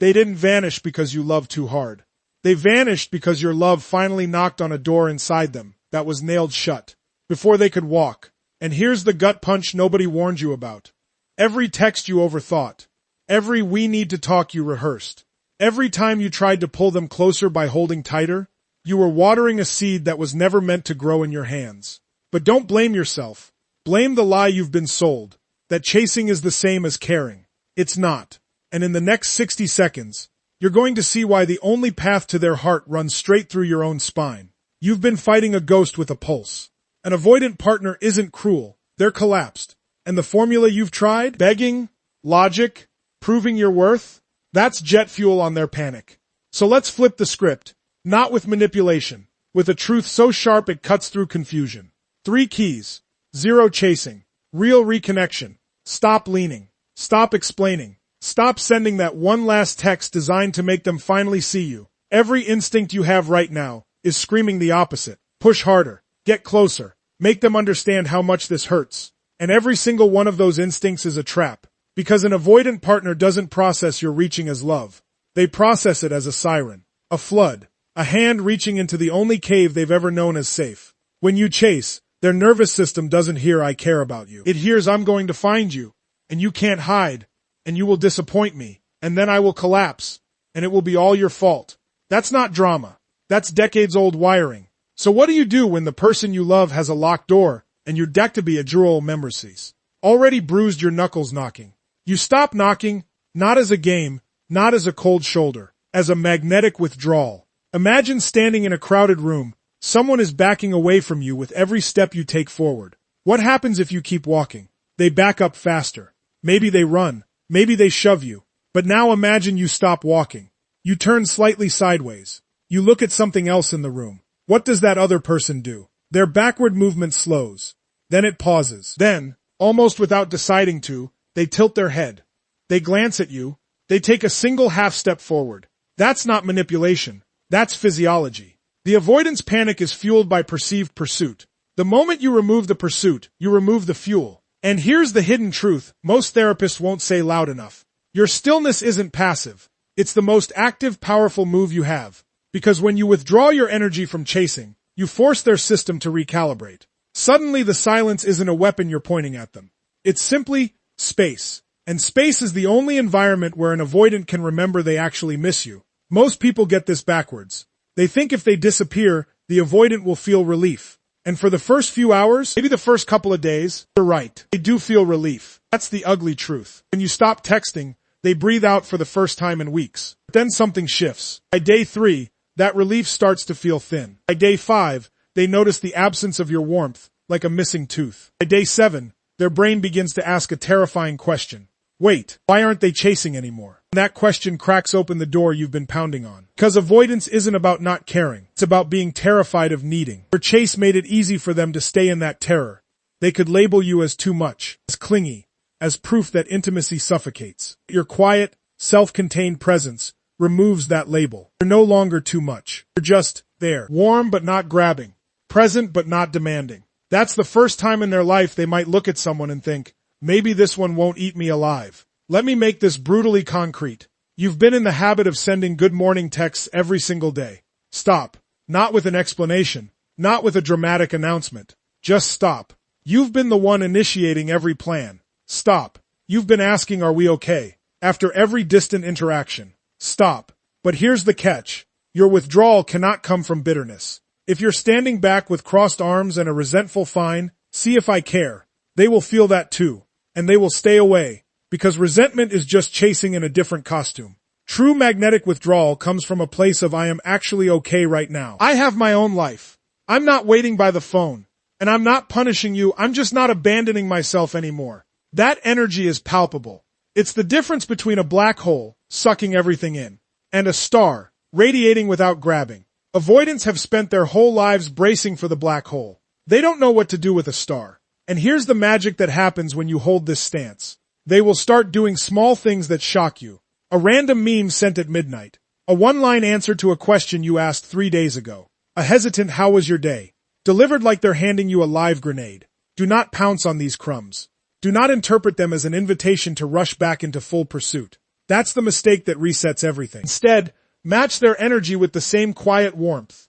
They didn't vanish because you loved too hard. They vanished because your love finally knocked on a door inside them that was nailed shut before they could walk. And here's the gut punch nobody warned you about. Every text you overthought. Every "we need to talk" you rehearsed. Every time you tried to pull them closer by holding tighter, you were watering a seed that was never meant to grow in your hands. But don't blame yourself. Blame the lie you've been sold, that chasing is the same as caring. It's not. And in the next 60 seconds, you're going to see why the only path to their heart runs straight through your own spine. You've been fighting a ghost with a pulse. An avoidant partner isn't cruel. They're collapsed. And the formula you've tried? Begging? Logic? Proving your worth? That's jet fuel on their panic. So let's flip the script. Not with manipulation. With a truth so sharp it cuts through confusion. 3 keys. 0 chasing. Real reconnection. Stop leaning. Stop explaining. Stop sending that one last text designed to make them finally see you. Every instinct you have right now is screaming the opposite. Push harder. Get closer. Make them understand how much this hurts. And every single one of those instincts is a trap. Because an avoidant partner doesn't process your reaching as love. They process it as a siren, a flood, a hand reaching into the only cave they've ever known as safe. When you chase, their nervous system doesn't hear "I care about you." It hears "I'm going to find you, and you can't hide, and you will disappoint me, and then I will collapse, and it will be all your fault." That's not drama. That's decades-old wiring. So what do you do when the person you love has a locked door, and your deck to be a jewel memories? Already bruised your knuckles knocking. You stop knocking, not as a game, not as a cold shoulder, as a magnetic withdrawal. Imagine standing in a crowded room. Someone is backing away from you with every step you take forward. What happens if you keep walking? They back up faster. Maybe they run. Maybe they shove you. But now imagine you stop walking. You turn slightly sideways. You look at something else in the room. What does that other person do? Their backward movement slows. Then it pauses. Then, almost without deciding to, they tilt their head. They glance at you. They take a single half step forward. That's not manipulation. That's physiology. The avoidance panic is fueled by perceived pursuit. The moment you remove the pursuit, you remove the fuel. And here's the hidden truth most therapists won't say loud enough. Your stillness isn't passive. It's the most active, powerful move you have. Because when you withdraw your energy from chasing, you force their system to recalibrate. Suddenly the silence isn't a weapon you're pointing at them. It's simply space. And space is the only environment where an avoidant can remember they actually miss you. Most people get this backwards. They think if they disappear, the avoidant will feel relief. And for the first few hours, maybe the first couple of days, they're right. They do feel relief. That's the ugly truth. When you stop texting, they breathe out for the first time in weeks. But then something shifts. By day 3, that relief starts to feel thin. By day 5, they notice the absence of your warmth, like a missing tooth. By day 7, their brain begins to ask a terrifying question. Wait, why aren't they chasing anymore? And that question cracks open the door you've been pounding on. Because avoidance isn't about not caring. It's about being terrified of needing. Your chase made it easy for them to stay in that terror. They could label you as too much, as clingy, as proof that intimacy suffocates. Your quiet, self-contained presence removes that label. You're no longer too much. You're just there. Warm but not grabbing. Present but not demanding. That's the first time in their life they might look at someone and think, maybe this one won't eat me alive. Let me make this brutally concrete. You've been in the habit of sending good morning texts every single day. Stop. Not with an explanation. Not with a dramatic announcement. Just stop. You've been the one initiating every plan. Stop. You've been asking, are we okay? After every distant interaction. Stop. But here's the catch. Your withdrawal cannot come from bitterness. If you're standing back with crossed arms and a resentful "fine, see if I care," they will feel that too. And they will stay away. Because resentment is just chasing in a different costume. True magnetic withdrawal comes from a place of "I am actually okay right now. I have my own life. I'm not waiting by the phone. And I'm not punishing you. I'm just not abandoning myself anymore." That energy is palpable. It's the difference between a black hole, sucking everything in, and a star, radiating without grabbing. Avoidants have spent their whole lives bracing for the black hole. They don't know what to do with a star. And here's the magic that happens when you hold this stance. They will start doing small things that shock you. A random meme sent at midnight. A one-line answer to a question you asked 3 days ago. A hesitant "how was your day?" Delivered like they're handing you a live grenade. Do not pounce on these crumbs. Do not interpret them as an invitation to rush back into full pursuit. That's the mistake that resets everything. Instead, match their energy with the same quiet warmth.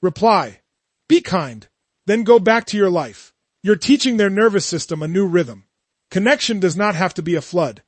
Reply. Be kind. Then go back to your life. You're teaching their nervous system a new rhythm. Connection does not have to be a flood.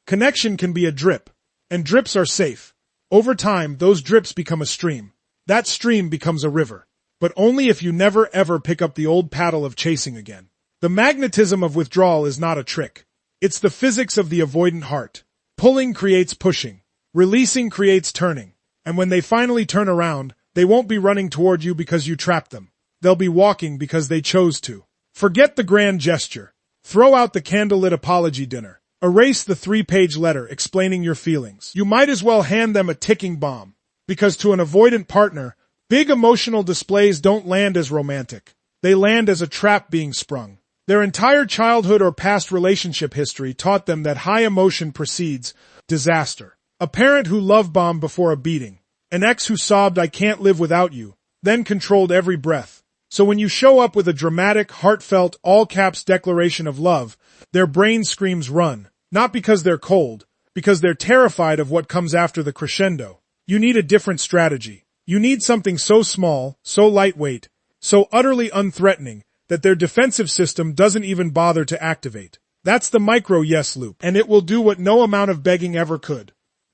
Connection can be a drip. And drips are safe. Over time, those drips become a stream. That stream becomes a river. But only if you never ever pick up the old paddle of chasing again. The magnetism of withdrawal is not a trick. It's the physics of the avoidant heart. Pulling creates pushing. Releasing creates turning. And when they finally turn around, they won't be running toward you because you trapped them. They'll be walking because they chose to. Forget the grand gesture. Throw out the candlelit apology dinner. Erase the 3-page letter explaining your feelings. You might as well hand them a ticking bomb. Because to an avoidant partner, big emotional displays don't land as romantic. They land as a trap being sprung. Their entire childhood or past relationship history taught them that high emotion precedes disaster. A parent who love-bombed before a beating. An ex who sobbed, "I can't live without you," then controlled every breath. So when you show up with a dramatic, heartfelt, all-caps declaration of love, their brain screams run. Not because they're cold, because they're terrified of what comes after the crescendo. You need a different strategy. You need something so small, so lightweight, so utterly unthreatening, that their defensive system doesn't even bother to activate. That's the micro-yes loop, and it will do what no amount of begging ever could.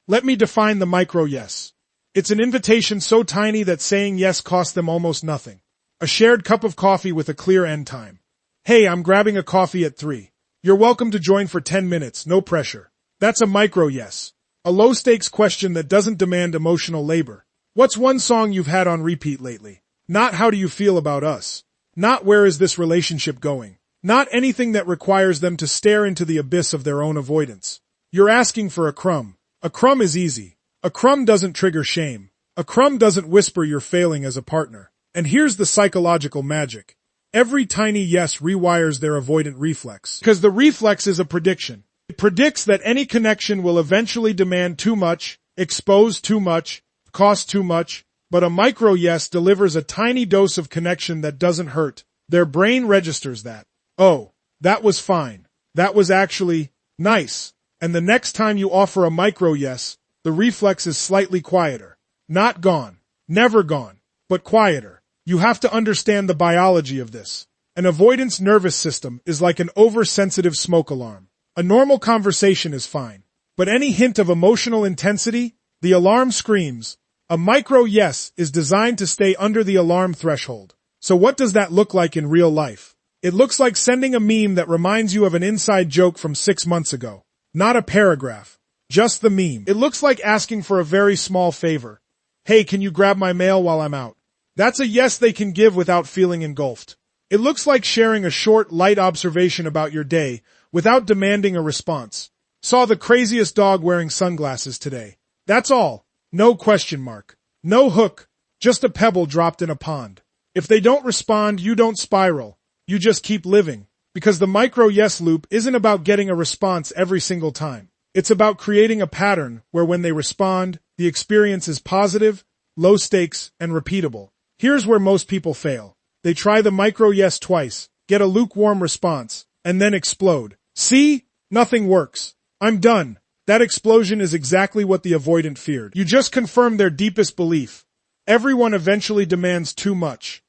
Let me define the micro-yes. It's an invitation so tiny that saying yes costs them almost nothing. A shared cup of coffee with a clear end time. "Hey, I'm grabbing a coffee at 3. You're welcome to join for 10 minutes, no pressure." That's a micro-yes. A low-stakes question that doesn't demand emotional labor. What's one song you've had on repeat lately? Not "How do you feel about us?" Not "Where is this relationship going?" Not anything that requires them to stare into the abyss of their own avoidance. You're asking for a crumb. A crumb is easy. A crumb doesn't trigger shame. A crumb doesn't whisper you're failing as a partner. And here's the psychological magic. Every tiny yes rewires their avoidant reflex. Because the reflex is a prediction. It predicts that any connection will eventually demand too much, expose too much, cost too much, but a micro yes delivers a tiny dose of connection that doesn't hurt. Their brain registers that. Oh, that was fine. That was actually nice. And the next time you offer a micro yes, the reflex is slightly quieter. Not gone. Never gone. But quieter. You have to understand the biology of this. An avoidance nervous system is like an oversensitive smoke alarm. A normal conversation is fine. But any hint of emotional intensity, the alarm screams. A micro yes is designed to stay under the alarm threshold. So what does that look like in real life? It looks like sending a meme that reminds you of an inside joke from 6 months ago. Not a paragraph. Just the meme. It looks like asking for a very small favor. "Hey, can you grab my mail while I'm out?" That's a yes they can give without feeling engulfed. It looks like sharing a short, light observation about your day without demanding a response. "Saw the craziest dog wearing sunglasses today." That's all. No question mark. No hook. Just a pebble dropped in a pond. If they don't respond, you don't spiral. You just keep living. Because the micro-yes loop isn't about getting a response every single time. It's about creating a pattern where when they respond, the experience is positive, low stakes, and repeatable. Here's where most people fail. They try the micro-yes twice, get a lukewarm response, and then explode. "See? Nothing works. I'm done." That explosion is exactly what the avoidant feared. You just confirmed their deepest belief. Everyone eventually demands too much.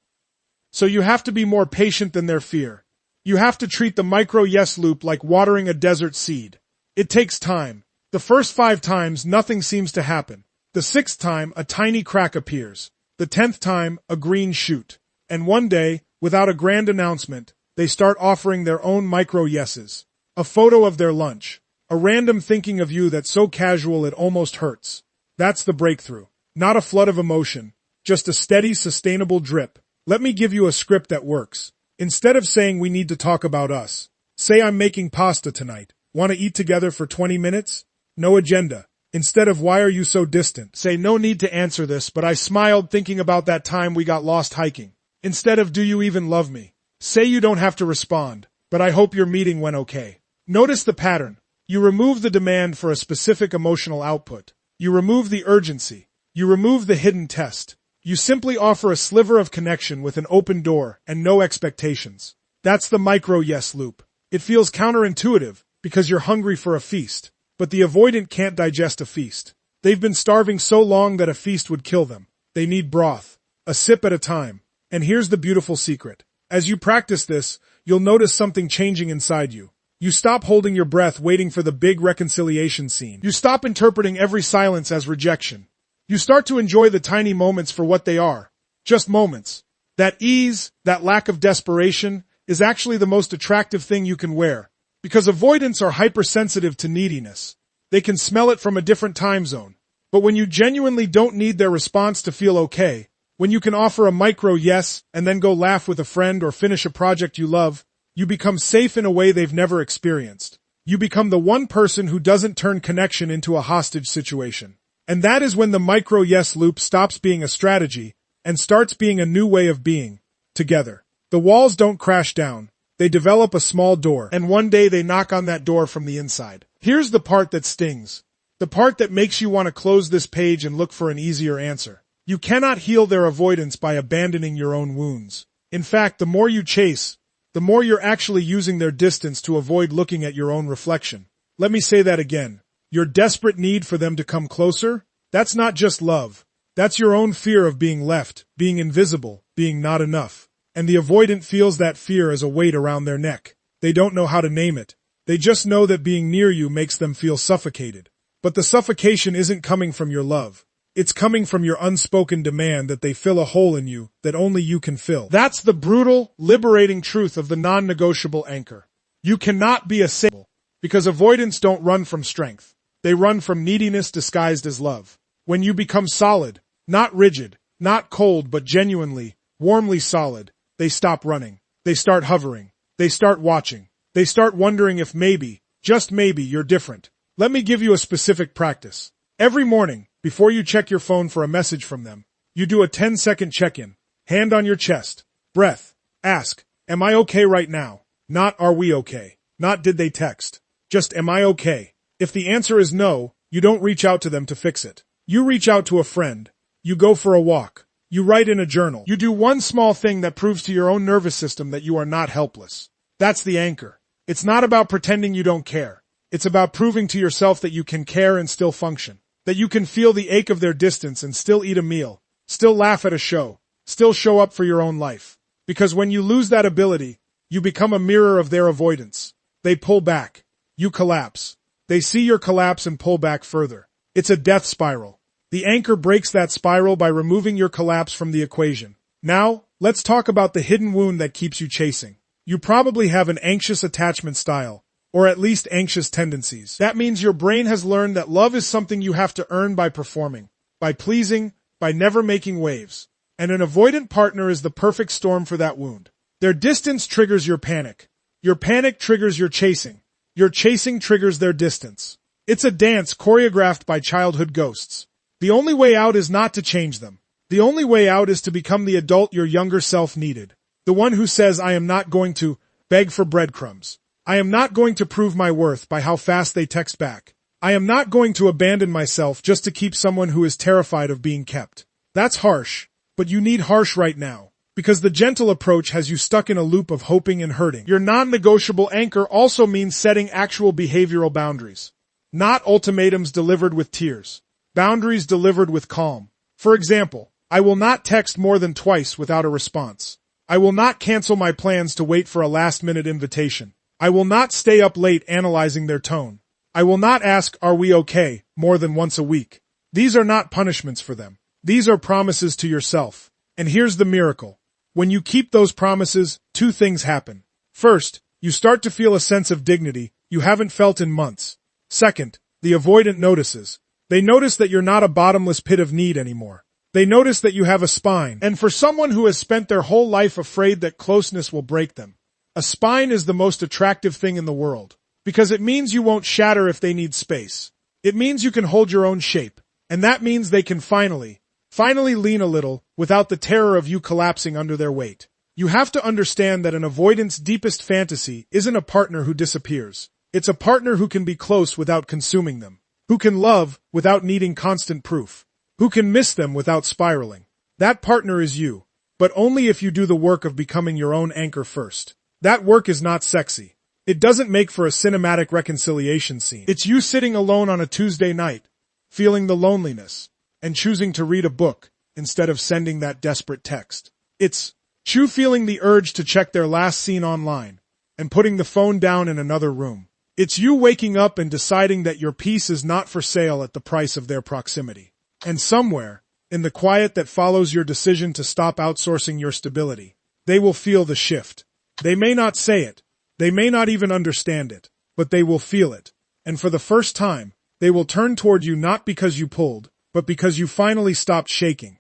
So you have to be more patient than their fear. You have to treat the micro-yes loop like watering a desert seed. It takes time. The first 5 times, nothing seems to happen. The 6th time, a tiny crack appears. The 10th time, a green shoot. And one day, without a grand announcement, they start offering their own micro-yeses. A photo of their lunch. A random thinking of you that's so casual it almost hurts. That's the breakthrough. Not a flood of emotion. Just a steady, sustainable drip. Let me give you a script that works. Instead of saying we need to talk about us, say I'm making pasta tonight. Want to eat together for 20 minutes? No agenda. Instead of "Why are you so distant?" say "No need to answer this, but I smiled thinking about that time we got lost hiking." Instead of "Do you even love me?" say "You don't have to respond, but I hope your meeting went okay." Notice the pattern. You remove the demand for a specific emotional output. You remove the urgency. You remove the hidden test. You simply offer a sliver of connection with an open door and no expectations. That's the micro-yes loop. It feels counterintuitive, because you're hungry for a feast. But the avoidant can't digest a feast. They've been starving so long that a feast would kill them. They need broth, a sip at a time. And here's the beautiful secret. As you practice this, you'll notice something changing inside you. You stop holding your breath waiting for the big reconciliation scene. You stop interpreting every silence as rejection. You start to enjoy the tiny moments for what they are. Just moments. That ease, that lack of desperation, is actually the most attractive thing you can wear. Because avoidants are hypersensitive to neediness. They can smell it from a different time zone. But when you genuinely don't need their response to feel okay, when you can offer a micro yes and then go laugh with a friend or finish a project you love, you become safe in a way they've never experienced. You become the one person who doesn't turn connection into a hostage situation. And that is when the micro yes loop stops being a strategy and starts being a new way of being together. The walls don't crash down. They develop a small door, and one day they knock on that door from the inside. Here's the part that stings. The part that makes you want to close this page and look for an easier answer. You cannot heal their avoidance by abandoning your own wounds. In fact, the more you chase, the more you're actually using their distance to avoid looking at your own reflection. Let me say that again. Your desperate need for them to come closer? That's not just love. That's your own fear of being left, being invisible, being not enough. And the avoidant feels that fear as a weight around their neck. They don't know how to name it. They just know that being near you makes them feel suffocated. But the suffocation isn't coming from your love. It's coming from your unspoken demand that they fill a hole in you that only you can fill. That's the brutal, liberating truth of the non-negotiable anchor. You cannot be a savior because avoidants don't run from strength. They run from neediness disguised as love. When you become solid, not rigid, not cold, but genuinely, warmly solid, they stop running. They start hovering. They start watching. They start wondering if maybe, just maybe, you're different. Let me give you a specific practice. Every morning, before you check your phone for a message from them, you do a 10-second check-in. Hand on your chest. Breath. Ask, am I okay right now? Not, are we okay? Not, did they text? Just, am I okay? If the answer is no, you don't reach out to them to fix it. You reach out to a friend. You go for a walk. You write in a journal. You do one small thing that proves to your own nervous system that you are not helpless. That's the anchor. It's not about pretending you don't care. It's about proving to yourself that you can care and still function. That you can feel the ache of their distance and still eat a meal, still laugh at a show, still show up for your own life. Because when you lose that ability, you become a mirror of their avoidance. They pull back. You collapse. They see your collapse and pull back further. It's a death spiral. The anchor breaks that spiral by removing your collapse from the equation. Now, let's talk about the hidden wound that keeps you chasing. You probably have an anxious attachment style. Or at least anxious tendencies. That means your brain has learned that love is something you have to earn by performing, by pleasing, by never making waves. And an avoidant partner is the perfect storm for that wound. Their distance triggers your panic. Your panic triggers your chasing. Your chasing triggers their distance. It's a dance choreographed by childhood ghosts. The only way out is not to change them. The only way out is to become the adult your younger self needed. The one who says, I am not going to beg for breadcrumbs. I am not going to prove my worth by how fast they text back. I am not going to abandon myself just to keep someone who is terrified of being kept. That's harsh, but you need harsh right now. Because the gentle approach has you stuck in a loop of hoping and hurting. Your non-negotiable anchor also means setting actual behavioral boundaries. Not ultimatums delivered with tears. Boundaries delivered with calm. For example, I will not text more than twice without a response. I will not cancel my plans to wait for a last-minute invitation. I will not stay up late analyzing their tone. I will not ask, are we okay, more than once a week. These are not punishments for them. These are promises to yourself. And here's the miracle. When you keep those promises, two things happen. First, you start to feel a sense of dignity you haven't felt in months. Second, the avoidant notices. They notice that you're not a bottomless pit of need anymore. They notice that you have a spine. And for someone who has spent their whole life afraid that closeness will break them, a spine is the most attractive thing in the world, because it means you won't shatter if they need space. It means you can hold your own shape, and that means they can finally lean a little without the terror of you collapsing under their weight. You have to understand that an avoidant's deepest fantasy isn't a partner who disappears. It's a partner who can be close without consuming them, who can love without needing constant proof, who can miss them without spiraling. That partner is you, but only if you do the work of becoming your own anchor first. That work is not sexy. It doesn't make for a cinematic reconciliation scene. It's you sitting alone on a Tuesday night, feeling the loneliness, and choosing to read a book instead of sending that desperate text. It's you feeling the urge to check their last scene online and putting the phone down in another room. It's you waking up and deciding that your peace is not for sale at the price of their proximity. And somewhere, in the quiet that follows your decision to stop outsourcing your stability, they will feel the shift. They may not say it, they may not even understand it, but they will feel it. And for the first time, they will turn toward you not because you pulled, but because you finally stopped shaking.